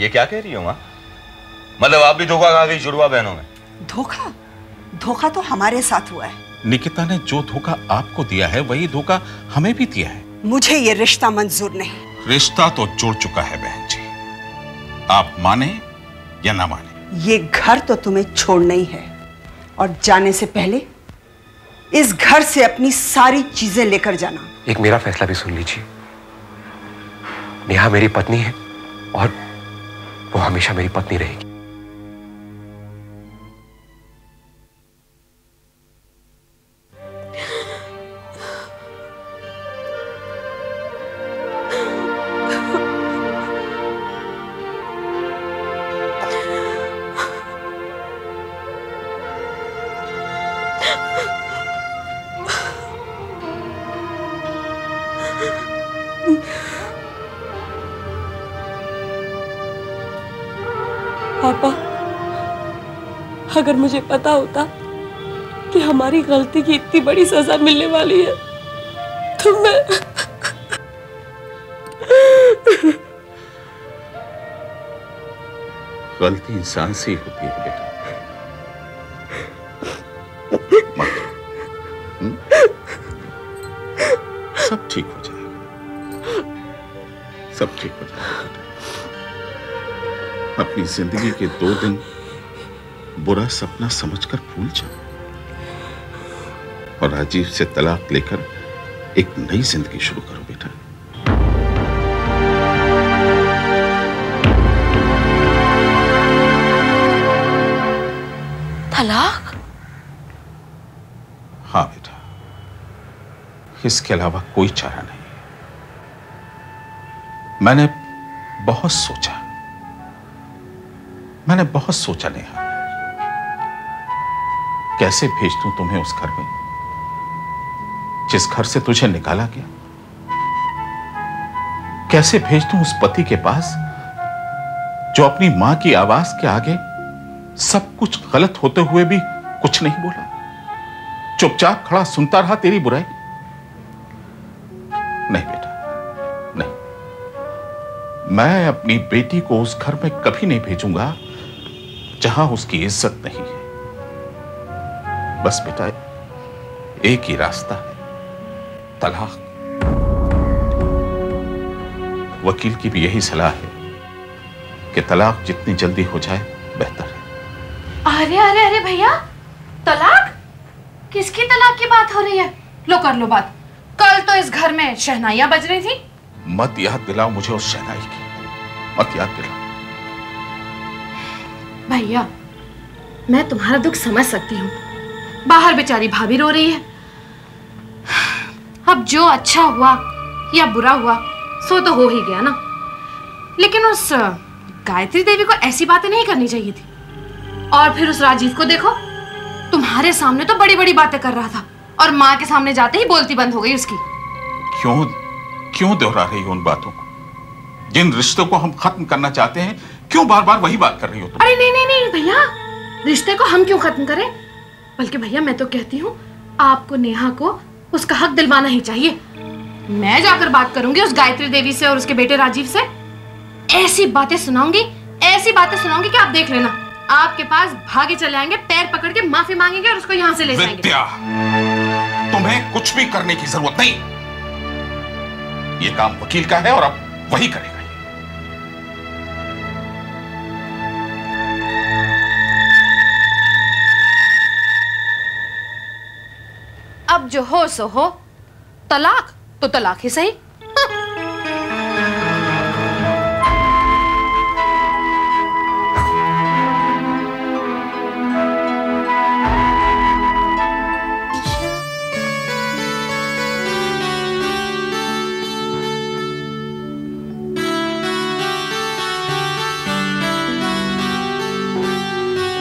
ये क्या कह रही हो माँ? मतलब आप भी धोखा खा गई जुड़वा बहनों में? धोखा? धोखा तो हमारे साथ हुआ है। निकिता ने जो धोखा आपको दिया है वही धोखा हमें भी दिया है। मुझे ये रिश्ता मंजूर नहीं। रिश्ता तो जुड़ चुका है बहन जी, आप माने या ना माने। ये घर तो तुम्हें छोड़ना ही है और जाने से पहले इस घर से अपनी सारी चीजें लेकर जाना। एक मेरा फैसला भी सुन लीजिए। नेहा मेरी पत्नी है और वो हमेशा मेरी पत्नी रहेगी। पापा, अगर मुझे पता होता कि हमारी गलती की इतनी बड़ी सजा मिलने वाली है तो मैं गलती इंसान से ही होती है बेटा। सब ठीक हो जाएगा, सब ठीक हो जाएगा बेटा। अपनी जिंदगी के 2 दिन बुरा सपना समझकर भूल जाओ और राजीव से तलाक लेकर एक नई जिंदगी शुरू करो बेटा। तलाक? हाँ बेटा, इसके अलावा कोई चारा नहीं। मैंने बहुत सोचा, नेहा, कैसे भेज दूं तुम्हें उस घर में जिस घर से तुझे निकाला गया। कैसे भेज दूं उस पति के पास जो अपनी मां की आवाज के आगे सब कुछ गलत होते हुए भी कुछ नहीं बोला, चुपचाप खड़ा सुनता रहा तेरी बुराई। नहीं बेटा, नहीं, मैं अपनी बेटी को उस घर में कभी नहीं भेजूंगा जहां उसकी इज्जत नहीं है। बस बेटा, एक ही रास्ता है, तलाक। वकील की भी यही सलाह है कि तलाक जितनी जल्दी हो जाए बेहतर है। अरे अरे अरे भैया, तलाक? किसकी तलाक की बात हो रही है? लो कर लो बात। कल तो इस घर में शहनाइयां बज रही थी। मत याद दिलाओ मुझे उस शहनाई की, मत याद दिलाओ। भैया, मैं तुम्हारा दुख समझ सकती हूँ। बाहर बेचारी भाभी रो रही है। अब जो अच्छा हुआ या बुरा हुआ सो तो हो ही गया ना। लेकिन उस गायत्री देवी को ऐसी बातें नहीं करनी चाहिए थी। और फिर उस राजीव को देखो, तुम्हारे सामने तो बड़ी बड़ी बातें कर रहा था और माँ के सामने जाते ही बोलती बंद हो गई उसकी। क्यों दोहरा रही हो उन बातों को? जिन रिश्तों को हम खत्म करना चाहते हैं, क्यों बार बार वही बात कर रही हो तुम? अरे नहीं नहीं नहीं भैया, रिश्ते को हम क्यों खत्म करें? बल्कि भैया, मैं तो कहती हूँ आपको नेहा को उसका हक दिलवाना ही चाहिए। मैं जाकर बात करूंगी उस गायत्री देवी से और उसके बेटे राजीव से। ऐसी बातें सुनाऊंगी कि आप देख लेना, आपके पास भागे चले आएंगे, पैर पकड़ के माफी मांगेंगे और उसको यहाँ से ले जाएंगे। विद्या, तुम्हें कुछ भी करने की जरूरत नहीं। ये काम वकील का है और अब वही करेगा। अब जो हो सो हो, तलाक तो तलाक ही सही।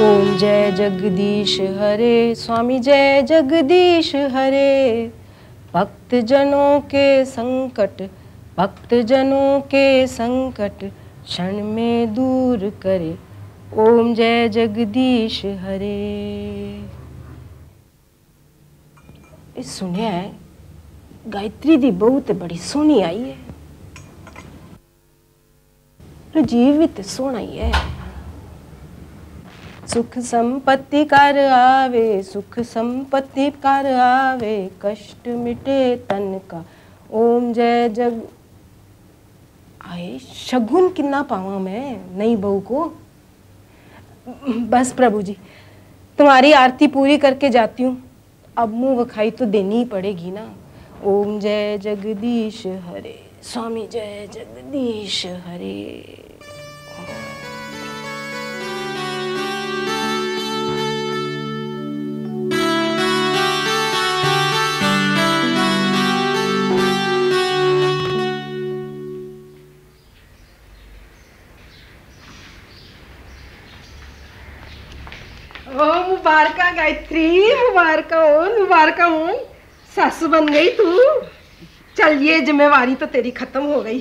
ओम जय जगदीश हरे, स्वामी जय जगदीश हरे। भक्त जनों के संकट क्षण में दूर करे। ओम जय जगदीश हरे। सुनिया है, गायत्री दी बहू ते बड़ी सोहनी आई है। जीव भी तो सोना ही है। सुख संपत्ति कर आवे, सुख संपत्ति कर आवे, कष्ट मिटे तन का, ओम जय जग। आए शगुन कितना पावा मैं नई बहू को। बस प्रभु जी, तुम्हारी आरती पूरी करके जाती हूँ, अब मुंह वखाई तो देनी ही पड़ेगी ना। ओम जय जगदीश हरे, स्वामी जय जगदीश हरे। ओ मुबारका गायत्री, मुबारका हो, मुबारका हो। सासू बन गई तू। चल ये जिम्मेवारी तो तेरी खत्म हो गई।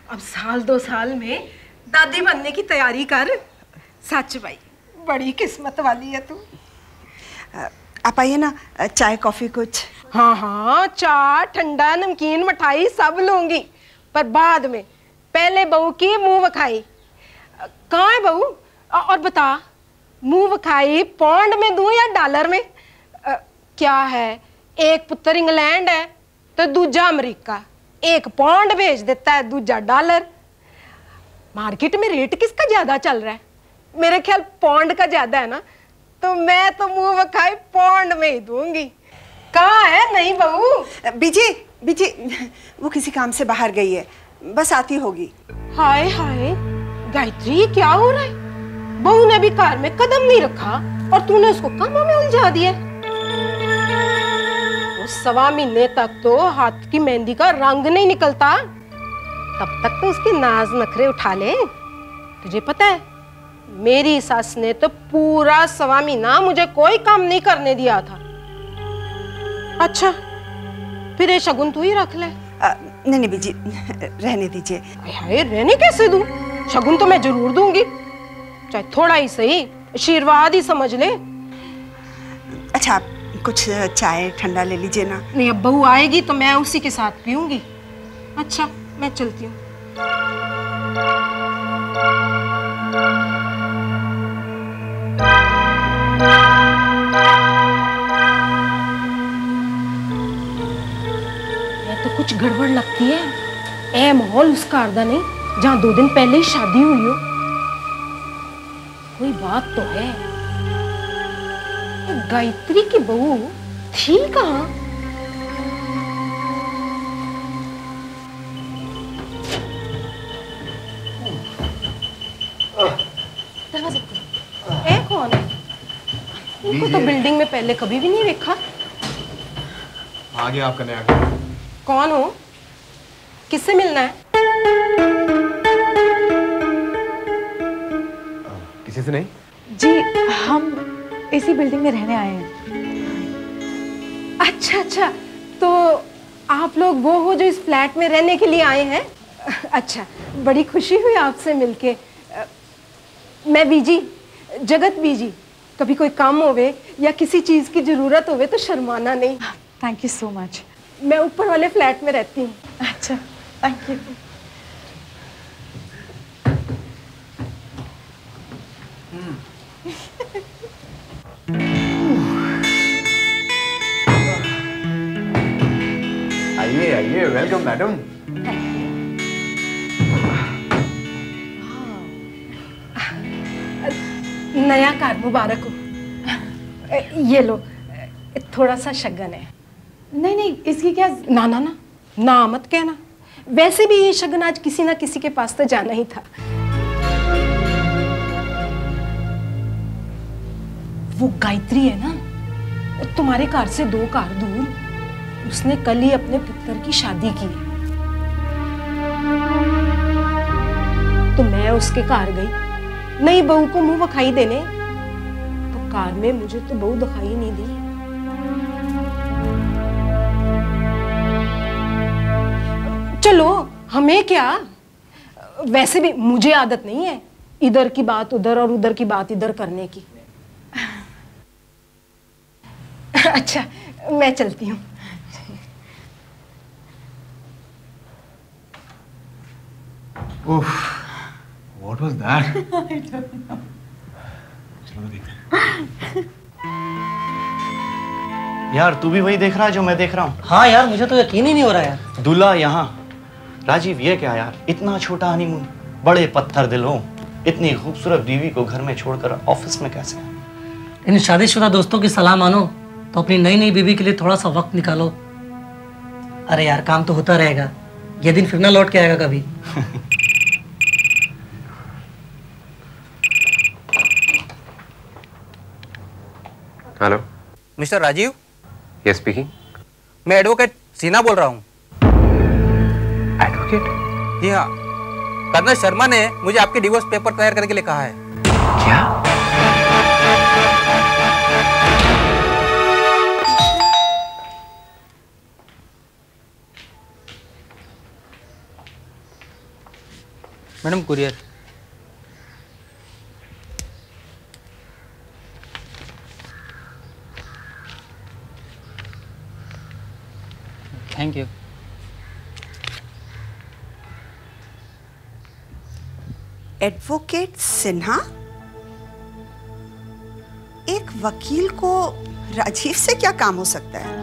अब साल 2 साल में दादी बनने की तैयारी कर। सच भाई बड़ी किस्मत वाली है तू। आप आइए ना, चाय कॉफी कुछ। हाँ हाँ, चाय ठंडा नमकीन मिठाई सब लूंगी, पर बाद में। पहले बहू की मुंह वखाई। कहाँ है बहू? और बता, मुंह वखाई पौंड में दूं या डॉलर में? क्या है, एक पुत्र इंग्लैंड है तो दूजा अमेरिका, एक पौंड भेज देता है, दूजा डॉलर। मार्केट में रेट किसका ज्यादा चल रहा है? मेरे ख्याल पौंड का ज्यादा है ना, तो मैं तो मुंह वखाई पौंड में ही दूंगी। कहाँ है नहीं बहू? बीजी बीजी, वो किसी काम से बाहर गई है, बस आती होगी। हाय हाय गायत्री, क्या हो रहा है? बहू ने भी कार में कदम नहीं रखा और तूने उसको कामों में उलझा दिया। उस 1.25 महीने तक तो हाथ की मेहंदी का रंग नहीं निकलता, तब तक तो उसकी नाज नखरे उठा ले। तुझे पता है, मेरी सास ने तो पूरा 1.25 महीना मुझे कोई काम नहीं करने दिया था। अच्छा, फिर ये शगुन तू ही रख ले। नहीं नहीं बीजी, रहने दीजिए। हाय, रहने कैसे दूं? शगुन तो मैं जरूर दूंगी, चाहे थोड़ा ही सही, आशीर्वाद ही समझ ले। अच्छा, आप कुछ चाय ठंडा ले लीजिए ना। नहीं, अब बहू आएगी तो मैं उसी के साथ पीऊंगी। अच्छा, मैं चलती हूँ। ये तो कुछ गड़बड़ लगती है। ए माहौल उसका अर्दा नहीं, जहाँ 2 दिन पहले ही शादी हुई हो। कोई बात तो है। गायत्री की बहू थी कहाँ? दरवाजे ए, कौन है? इनको तो बिल्डिंग में पहले कभी भी नहीं देखा। आ गया आपका नया घर। कौन हो? किससे मिलना है? किसी से नहीं जी, हम इसी बिल्डिंग में रहने आए हैं। अच्छा अच्छा, तो आप लोग वो हो जो इस फ्लैट में रहने के लिए आए हैं? अच्छा, बड़ी खुशी हुई आपसे मिलके। मैं बीजी, जगत बीजी। कभी कोई काम होवे या किसी चीज़ की ज़रूरत होवे तो शर्माना नहीं। Thank you so much. मैं ऊपर वाले फ्लैट में रहती हूँ। अच्छा, थैंक यू। आइए आइए, वेलकम मैडम। नया कार मुबारक हो। ये लो, थोड़ा सा शगन है। नहीं नहीं, इसकी क्या? ना ना ना, ना मत कहना। वैसे भी ये शगन आज किसी ना किसी के पास तो जाना ही था। वो गायत्री है ना, तुम्हारे घर से 2 कार दूर, उसने कल ही अपने पुत्र की शादी की। तो मैं उसके घर गई नई बहू को मुंह वखाई देने, तो कार में मुझे तो बहू दिखाई नहीं दी। चलो, हमें क्या, वैसे भी मुझे आदत नहीं है इधर की बात उधर और उधर की बात इधर करने की। अच्छा, मैं चलती हूँ। What was that? चलो देखते हैं। यार तू भी वही देख रहा है जो मैं देख रहा हूँ? हाँ यार, मुझे तो यकीन ही नहीं हो रहा यार। दूल्हा यहाँ, राजीव ये क्या यार, इतना छोटा हनीमून, बड़े पत्थर दिल हो, इतनी खूबसूरत बीवी को घर में छोड़कर ऑफिस में कैसे? इन शादीशुदा दोस्तों की सलाह मानो तो अपनी नई नई बीवी के लिए थोड़ा सा वक्त निकालो। अरे यार, काम तो होता रहेगा, ये दिन फिर ना लौट के आएगा कभी। Hello mister Rajiv. Yes speaking. मैं एडवोकेट सिन्हा बोल रहा हूँ। एडवोकेट? जी हाँ, कर्नल शर्मा ने मुझे आपके डिवोर्स पेपर तैयार करने के लिए कहा है। क्या? Madam courier. Thank you. Advocate Sinha? एक वकील को राजीव से क्या काम हो सकता है?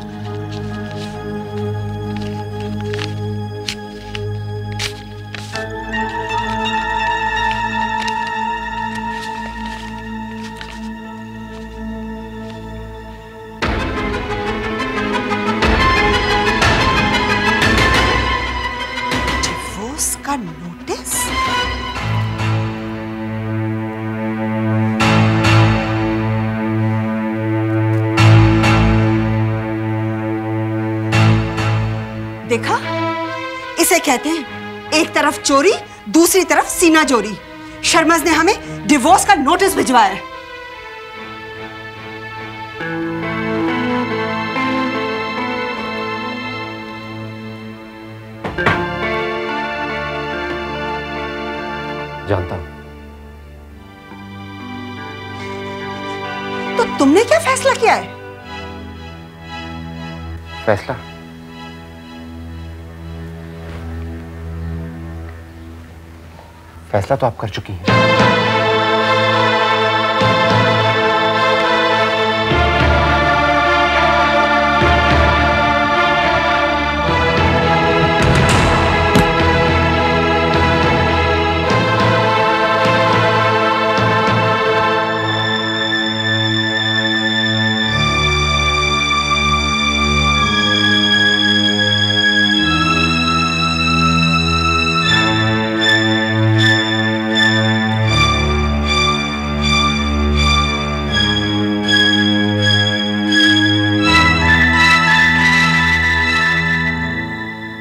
डिवोर्स का नोटिस? देखा, इसे कहते हैं एक तरफ चोरी, दूसरी तरफ सीना जोरी। शर्माज ने हमें डिवोर्स का नोटिस भिजवाया है। जानता हूं। तो तुमने क्या फैसला किया है? फैसला? फैसला तो आप कर चुकी हैं।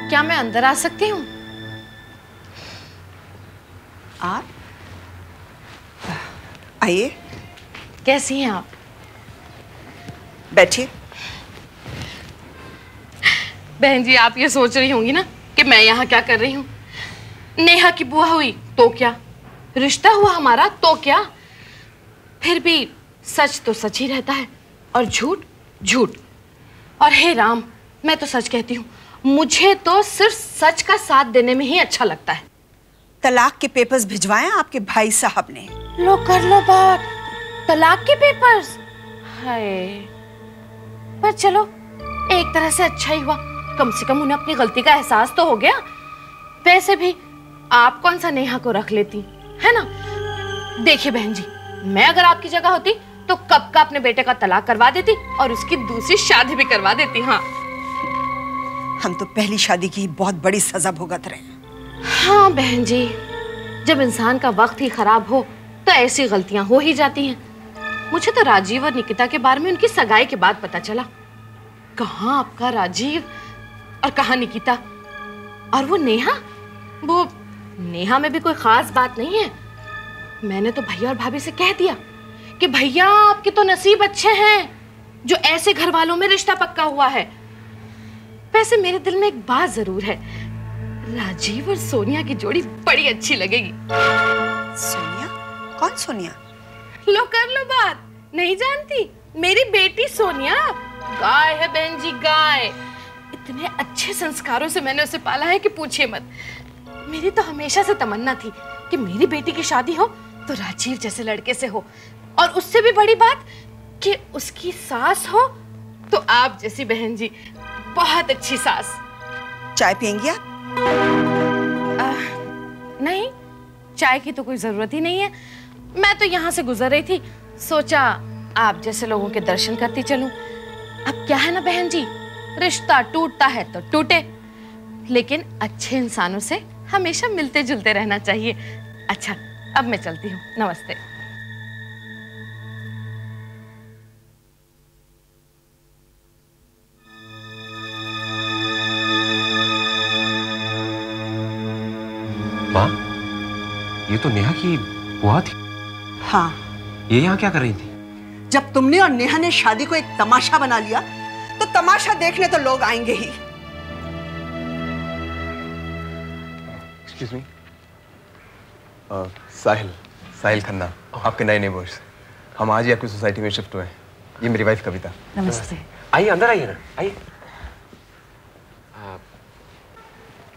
क्या मैं अंदर आ सकती हूँ? आप आइए। कैसी हैं आप? बैठिए। बहन जी, आप ये सोच रही होंगी ना कि मैं यहाँ क्या कर रही हूँ। नेहा की बुआ हुई तो क्या, रिश्ता हुआ हमारा तो क्या, फिर भी सच तो सच ही रहता है और झूठ झूठ। और हे राम, मैं तो सच कहती हूँ, मुझे तो सिर्फ सच का साथ देने में ही अच्छा लगता है। तलाक के पेपर्स भिजवाए आपके भाई साहब ने। लो कर लो बात, तलाक के पेपर्स? हाय, पर चलो एक तरह से अच्छा ही हुआ, कम से कम उन्हें अपनी गलती का एहसास तो हो गया। वैसे भी आप कौन सा नेहा को रख लेती, है ना? देखिए बहन जी, मैं अगर आपकी जगह होती तो कब का अपने बेटे का तलाक करवा देती और उसकी दूसरी शादी भी करवा देती। हाँ, हम तो पहली शादी की बहुत बड़ी सजा भुगत रहे हैं। हाँ बहन जी, जब इंसान का वक्त ही खराब हो तो ऐसी गलतियां हो ही जाती हैं। मुझे तो राजीव और निकिता के बारे में उनकी सगाई के बाद पता चला। कहाँ आपका राजीव और कहाँ निकिता, और वो नेहा में भी कोई खास बात नहीं है। मैंने तो भैया और भाभी से कह दिया कि भैया आपके तो नसीब अच्छे हैं जो ऐसे घर वालों में रिश्ता पक्का हुआ है। वैसे मेरे दिल में एक बात जरूर है, राजीव और सोनिया की जोड़ी बड़ी अच्छी लगेगी। सोनिया? कौन सोनिया? लो कर लो बात, नहीं जानती? मेरी बेटी सोनिया, गाय है बहन जी, गाय। इतने अच्छे संस्कारों से मैंने उसे पाला है कि पूछिए मत। मेरी तो हमेशा से तमन्ना थी कि मेरी बेटी की शादी हो तो राजीव जैसे लड़के से हो, और उससे भी बड़ी बात कि उसकी सास हो तो आप जैसी बहन जी, बहुत अच्छी सास। चाय पियेंगी आप? नहीं, चाय की तो कोई जरूरत ही नहीं है। मैं तो यहाँ से गुजर रही थी, सोचा आप जैसे लोगों के दर्शन करती चलूं। अब क्या है ना बहन जी, रिश्ता टूटता है तो टूटे, लेकिन अच्छे इंसानों से हमेशा मिलते जुलते रहना चाहिए। अच्छा, अब मैं चलती हूँ, नमस्ते। माँ, ये तो नेहा की बुआ थी। हाँ। ये यहाँ क्या कर रही थी? जब तुमने और नेहा ने शादी को एक तमाशा बना लिया तो तमाशा देखने तो लोग आएंगे ही। एक्सक्यूज मी, साहिल खन्ना, आपके नए नेबर्स। हम आज ही आपकी सोसाइटी में शिफ्ट हुए हैं। ये मेरी वाइफ कविता। नमस्ते। आइए, अंदर आइए ना, आइए।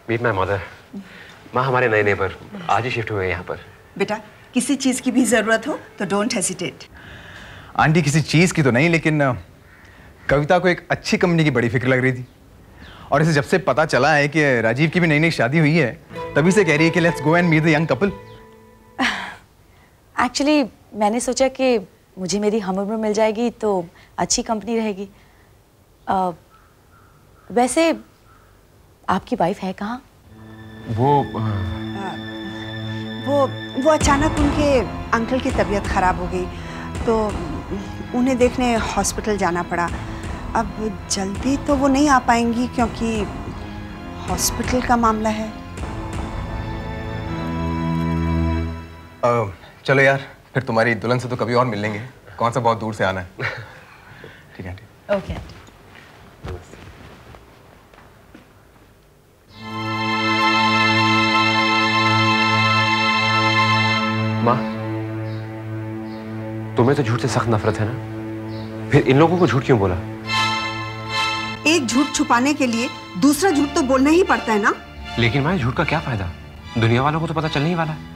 Meet my mother. माँ, हमारे नए नेबर आज ही शिफ्ट हुए हैं यहाँ पर। बेटा, किसी चीज की भी जरूरत हो तो डोंट हेसिटेट। आंटी, किसी चीज की तो नहीं, लेकिन कविता को एक अच्छी कंपनी की बड़ी फिक्र लग रही थी, और इसे जब से पता चला है कि राजीव की भी नई नई शादी हुई है, तभी से कह रही है कि let's go and meet the young couple. Actually मैंने सोचा कि मुझे मेरी हमउम्र मिल जाएगी तो अच्छी कंपनी रहेगी। वैसे आपकी वाइफ है कहाँ? वो अचानक उनके अंकल की तबीयत खराब हो गई तो उन्हें देखने हॉस्पिटल जाना पड़ा। अब जल्दी तो वो नहीं आ पाएंगी क्योंकि हॉस्पिटल का मामला है। चलो यार, फिर तुम्हारी दुल्हन से तो कभी और मिल लेंगे। कौन सा बहुत दूर से आना है। ठीक है, ठीक। ओके। माँ, तुम्हें तो झूठ से सख्त नफरत है ना, फिर इन लोगों को झूठ क्यों बोला? एक झूठ छुपाने के लिए दूसरा झूठ तो बोलना ही पड़ता है ना। लेकिन माँ, झूठ का क्या फायदा? दुनिया वालों को तो पता चलने ही वाला है।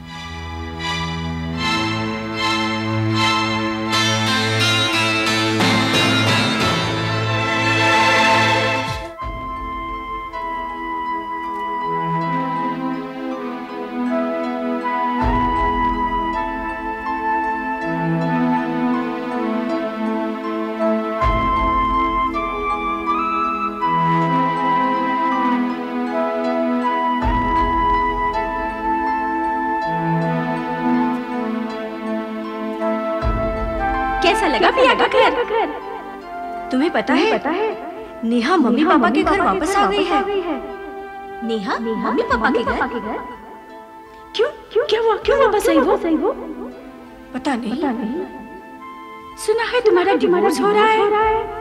कैसा लगा पिया का घर? तुम्हें पता है नेहा मम्मी पापा के घर वापस आ गई है। नेहा मम्मी पापा के घर? क्यों वापस आई वो? पता नहीं। सुना है तुम्हारा डिवोर्स हो रहा है।